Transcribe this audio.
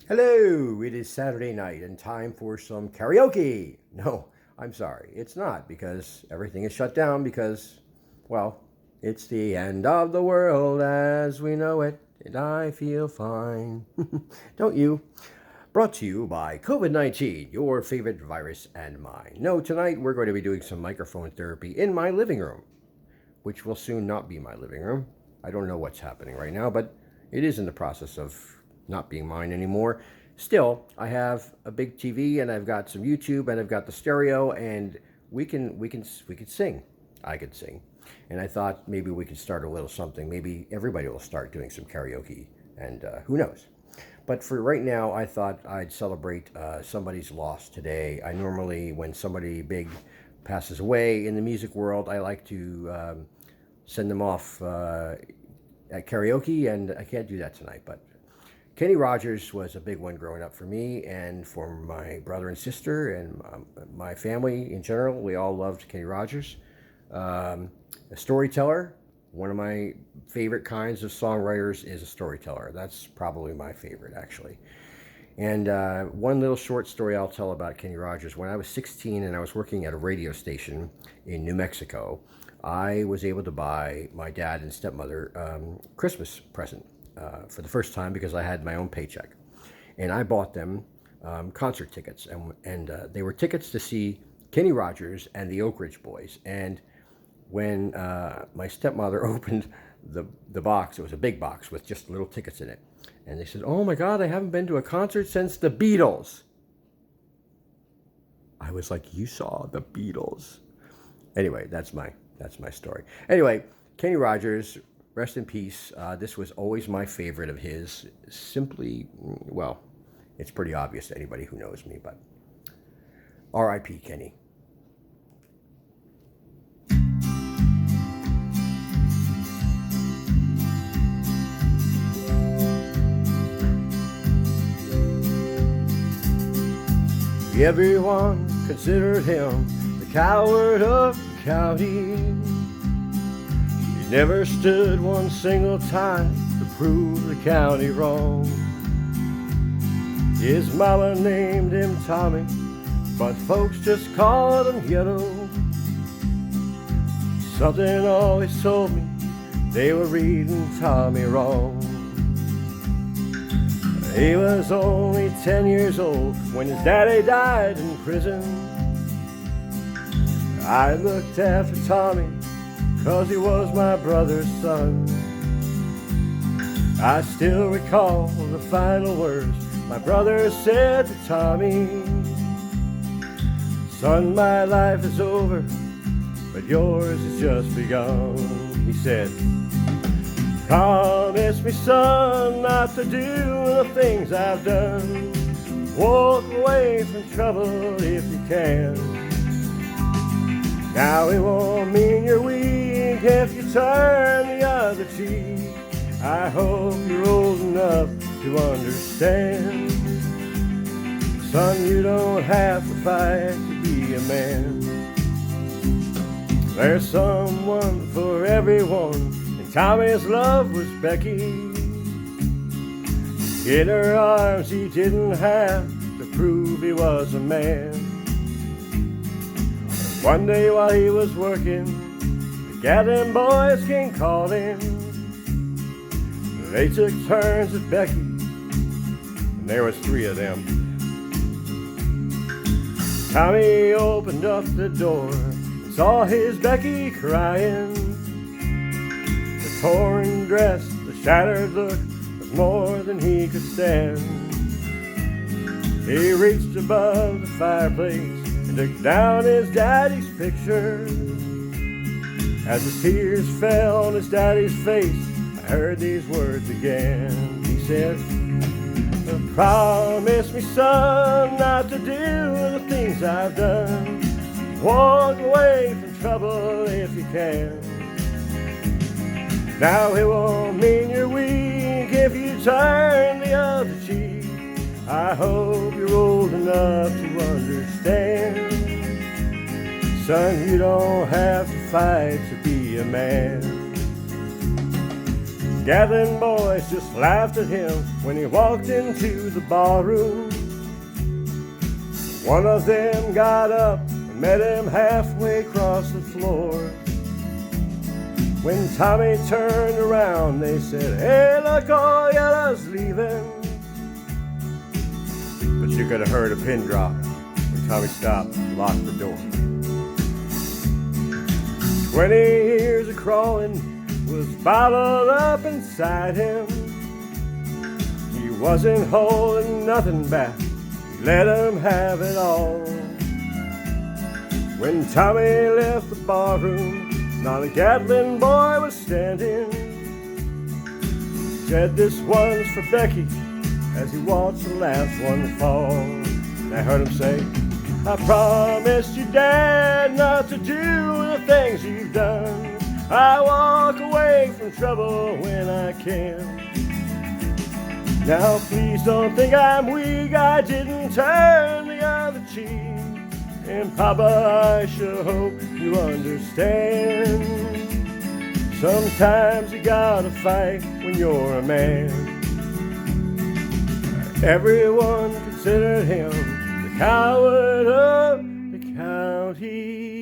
Hello, it is Saturday night and time for some karaoke. No, I'm sorry, it's not because everything is shut down because, well, it's the end of the world as we know it, and I feel fine. Don't you? Brought to you by COVID 19, your favorite virus and mine. No, tonight we're going to be doing some microphone therapy in my living room, which will soon not be my living room. I don't know what's happening right now, but it is in the process of not being mine anymore. Still, I have a big TV and I've got some YouTube and I've got the stereo and we could sing. I could sing. And I thought maybe we could start a little something. Maybe everybody will start doing some karaoke and who knows. But for right now, I thought I'd celebrate somebody's loss today. I normally, when somebody big passes away in the music world, I like to send them off at karaoke, and I can't do that tonight. But Kenny Rogers was a big one growing up for me and for my brother and sister and my family in general. We all loved Kenny Rogers. A storyteller. One of my favorite kinds of songwriters is a storyteller. That's probably my favorite, actually. And one little short story I'll tell about Kenny Rogers. When I was 16 and I was working at a radio station in New Mexico, I was able to buy my dad and stepmother Christmas present for the first time because I had my own paycheck. And I bought them concert tickets. And they were tickets to see Kenny Rogers and the Oak Ridge Boys. And when my stepmother opened the box, it was a big box with just little tickets in it. And they said, "Oh my God, I haven't been to a concert since the Beatles." I was like, "You saw the Beatles?" Anyway, that's my story. Anyway, Kenny Rogers, rest in peace. This was always my favorite of his. Simply, well, it's pretty obvious to anybody who knows me, but R.I.P. Kenny. Everyone considered him the coward of the county. He never stood one single time to prove the county wrong. His mama named him Tommy, but folks just called him Yellow. Something always told me they were reading Tommy wrong. He was only 10 years old when his daddy died in prison. I looked after Tommy 'cause he was my brother's son. I still recall the final words my brother said to Tommy. "Son, my life is over, but yours has just begun." He said, "Promise me, son, not to do the things I've done. Walk away from trouble if you can. Now it won't mean you're weak if you turn the other cheek. I hope you're old enough to understand. Son, you don't have to fight to be a man. There's someone for everyone. Tommy's love was Becky. In her arms he didn't have to prove he was a man. One day while he was working, the gathering boys came calling. They took turns at Becky, and there was 3 of them. Tommy opened up the door and saw his Becky crying. Torn dress, the shattered look was more than he could stand. He reached above the fireplace and took down his daddy's picture. As the tears fell on his daddy's face, I heard these words again. He said, "Promise me, son, not to do the things I've done. Walk away from trouble if you can. Now it won't mean you're weak if you turn the other cheek. I hope you're old enough to understand. Son, you don't have to fight to be a man." Gatlin boys just laughed at him when he walked into the barroom. One of them got up and met him halfway across the floor. When Tommy turned around, they said, "Hey, look, all yella's leaving." But you could have heard a pin drop when Tommy stopped and locked the door. 20 years of crawling was bottled up inside him. He wasn't holding nothing back. He let him have it all. When Tommy left the barroom, not a Gatlin boy was standing. He said, "This one's for Becky," as he watched the last one fall. And I heard him say, "I promised you, Dad, not to do the things you've done. I walk away from trouble when I can. Now please don't think I'm weak, I didn't turn the other cheek. And Papa, I sure hope you understand. Sometimes you gotta fight when you're a man." Everyone considered him the coward of the county.